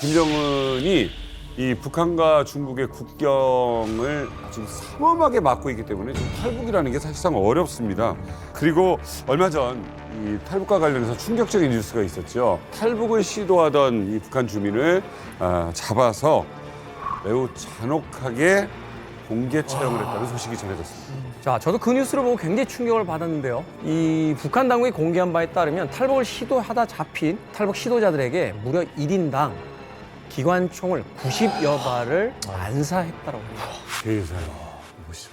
김정은이 이 북한과 중국의 국경을 지금 삼엄하게 막고 있기 때문에 지금 탈북이라는 게 사실상 어렵습니다. 그리고 얼마 전 이 탈북과 관련해서 충격적인 뉴스가 있었죠. 탈북을 시도하던 이 북한 주민을 잡아서 매우 잔혹하게 공개 처형을 했다는 소식이 전해졌습니다. 자, 저도 그 뉴스를 보고 굉장히 충격을 받았는데요. 이 북한 당국이 공개한 바에 따르면 탈북을 시도하다 잡힌 탈북 시도자들에게 무려 1인당 기관총을 90여 발을 난사했다고 합니다. 세상에 보시죠.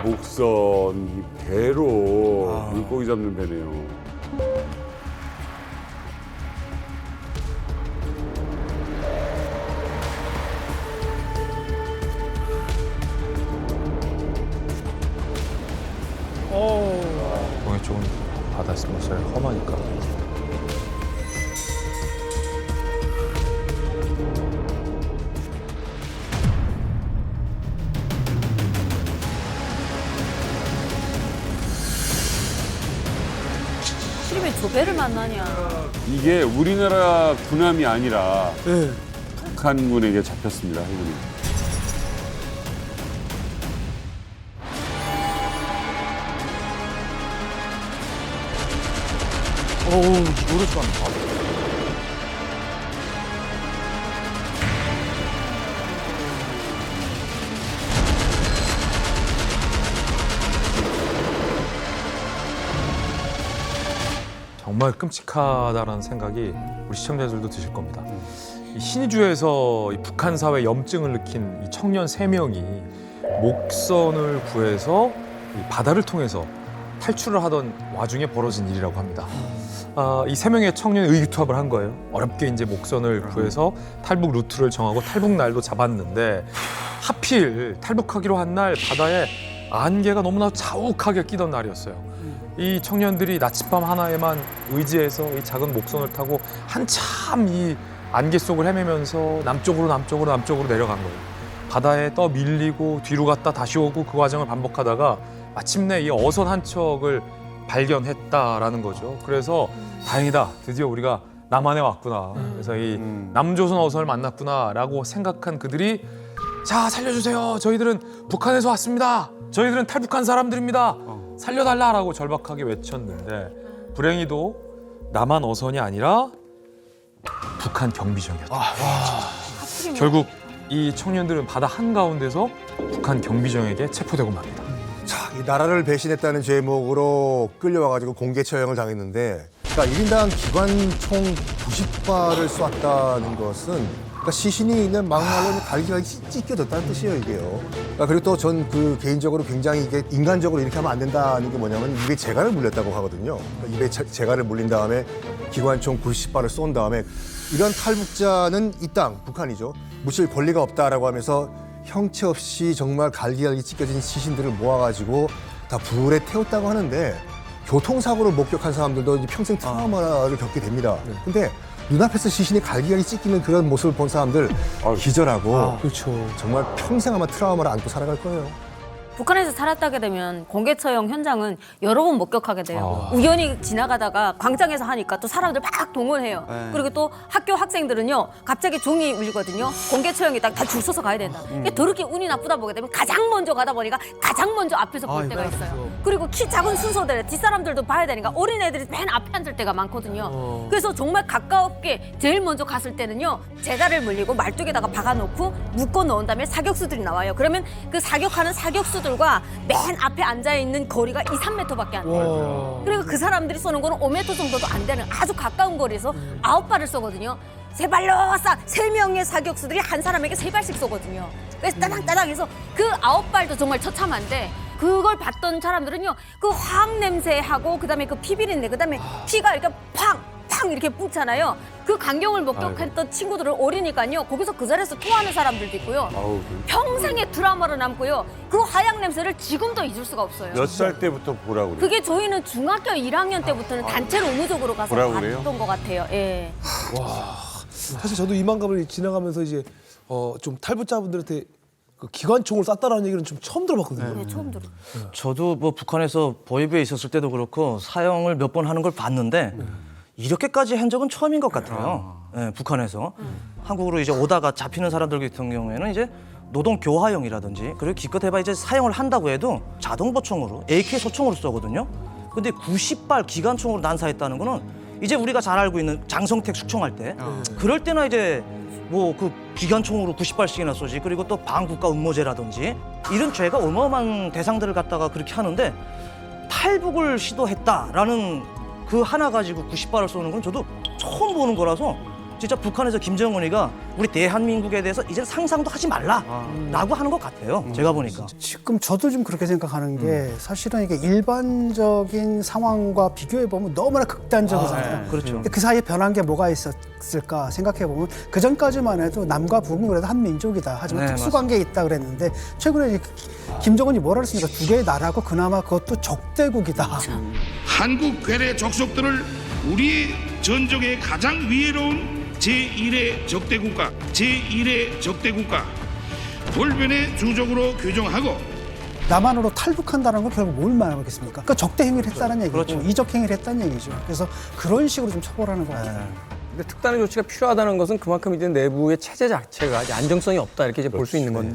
목선 이 배로 물고기 잡는 배네요. 동해 쪽은 바다에서 모서리 험하니까. 왜 조배를 만나냐. 이게 우리나라 군함이 아니라 북한군에게 잡혔습니다. 해군이. 노래 좋아하는 정말 끔찍하다라는 생각이 우리 시청자들도 드실 겁니다. 이 신의주에서 이 북한 사회 염증을 느낀 이 청년 3명이 목선을 구해서 이 바다를 통해서 탈출을 하던 와중에 벌어진 일이라고 합니다. 이 3명의 청년이 의기투합을 한 거예요. 어렵게 이제 목선을 구해서 탈북 루트를 정하고 탈북 날도 잡았는데 하필 탈북하기로 한 날 바다에 안개가 너무나 자욱하게 끼던 날이었어요. 이 청년들이 나침반 하나에만 의지해서 이 작은 목선을 타고 한참 이 안개 속을 헤매면서 남쪽으로 내려간 거예요. 바다에 떠 밀리고 뒤로 갔다 다시 오고 그 과정을 반복하다가 마침내 이 어선 한 척을 발견했다라는 거죠. 그래서 다행이다. 드디어 우리가 남한에 왔구나. 그래서 이 남조선 어선을 만났구나라고 생각한 그들이 자, 살려주세요. 저희들은 북한에서 왔습니다. 저희들은 탈북한 사람들입니다. 살려달라라고 절박하게 외쳤는데 불행히도 남한 어선이 아니라 북한 경비정이었다. 결국 이 청년들은 바다 한가운데서 북한 경비정에게 체포되고 맙니다. 자, 이 나라를 배신했다는 제목으로 끌려와가지고 공개 처형을 당했는데, 그러니까 1인당 기관총 90발을 쐈다는 것은 그러니까 시신이 그냥 막말로 갈기갈기 찢겨졌다는 뜻이에요, 이게요. 그러니까 그리고 또 전 그 개인적으로 굉장히 이게 인간적으로 이렇게 하면 안 된다는 게 뭐냐면 입에 재갈을 물렸다고 하거든요. 그러니까 입에 재갈을 물린 다음에 기관총 90발을 쏜 다음에 이런 탈북자는 이 땅, 북한이죠. 묻힐 권리가 없다라고 하면서 형체 없이 정말 갈기갈기 찢겨진 시신들을 모아가지고 다 불에 태웠다고 하는데 교통사고를 목격한 사람들도 이제 평생 트라우마를 겪게 됩니다. 근데 눈앞에서 시신이 갈기갈기 찢기는 그런 모습을 본 사람들 기절하고 그렇죠. 정말 평생 아마 트라우마를 안고 살아갈 거예요. 북한에서 살았다게 되면 공개 처형 현장은 여러 번 목격하게 돼요. 우연히 지나가다가 광장에서 하니까 또 사람들 막 동원해요. 그리고 또 학교 학생들은요, 갑자기 종이 울리거든요. 공개 처형이 딱 다 줄 서서 가야 된다. 이게 더럽게 운이 나쁘다 보게 되면 가장 먼저 가다 보니까 가장 먼저 앞에서 볼 때가 있어요. 그리고 키 작은 순서대로 뒷사람들도 봐야 되니까 어린애들이 맨 앞에 앉을 때가 많거든요. 그래서 정말 가깝게 제일 먼저 갔을 때는요, 재갈을 물리고 말뚝에다가 박아놓고 묶어 놓은 다음에 사격수들이 나와요. 그러면 그 사격하는 사격수들과 맨 앞에 앉아있는 거리가 2~3m밖에 안 돼요. 그리고 그 사람들이 쏘는 거는 5m 정도도 안 되는 아주 가까운 거리에서 9발을 쏘거든요. 3발로 쏴! 3명의 사격수들이 한 사람에게 3발씩 쏘거든요. 그래서 따당따당 해서 그 9발도 정말 처참한데 그걸 봤던 사람들은요, 그 화학 냄새하고 그다음에 그 피 비린내, 그다음에 피가 이렇게 팡 이렇게 뿜잖아요. 그 광경을 목격했던 친구들은 어리니까요, 거기서 그 자리에서 토하는 사람들도 있고요. 평생의 트라우마로 남고요. 그 화약 냄새를 지금도 잊을 수가 없어요. 몇 살 때부터 보라고 그래요? 그게 저희는 중학교 1학년 때부터는 단체로 의무적으로 가서 보라고 그래요? 봤던 것 같아요. 예. 사실 저도 이만감을 지나가면서 이제 좀 탈북자분들한테 그 기관총을 쐈다라는 얘기는 좀 처음 들어봤거든요. 네, 처음 들어. 저도 뭐 북한에서 보위부에 있었을 때도 그렇고 사형을 몇 번 하는 걸 봤는데 이렇게까지 한 적은 처음인 것 같아요. 예, 북한에서 한국으로 이제 오다가 잡히는 사람들 같은 경우에는 이제 노동 교화형이라든지 그리고 기껏 해봐 이제 사용을 한다고 해도 자동 보총으로 AK 소총으로 쏘거든요. 근데 90발 기관총으로 난사했다는 거는 이제 우리가 잘 알고 있는 장성택 숙청할 때 그럴 때나 이제 뭐 그 기관총으로 90발씩이나 쏘지. 그리고 또 반국가 음모죄라든지 이런 죄가 어마어마한 대상들을 갖다가 그렇게 하는데 탈북을 시도했다라는 그 하나 가지고 90발을 쏘는 건 저도 처음 보는 거라서 진짜 북한에서 김정은이가 우리 대한민국에 대해서 이제 상상도 하지 말라라고 하는 것 같아요. 제가 보니까. 지금 저도 좀 그렇게 생각하는 게 사실은 이게 일반적인 상황과 비교해 보면 너무나 극단적이잖아요. 그렇죠. 근데 그 사이에 변한 게 뭐가 있었을까 생각해 보면 그 전까지만 해도 남과 북은 그래도 한 민족이다. 하지만 네, 특수관계에 있다 그랬는데 최근에 이제 김정은이 뭐라 그랬습니까? 두 개의 나라고 그나마 그것도 적대국이다. 한국 괴뢰 족속들을 우리의 전적의 가장 위해로운 제1의 적대국가, 제1의 적대국가 돌변의 주적으로 규정하고 남한으로 탈북한다는 건 결국 뭘 말하겠습니까? 그러니까 적대 행위를 했다는 얘기고 그렇죠. 이적 행위를 했다는 얘기죠. 그래서 그런 식으로 좀 처벌하는 것 같아요. 근데 특단의 조치가 필요하다는 것은 그만큼 이제 내부의 체제 자체가 이제 안정성이 없다 이렇게 이제 볼 수 있는 건데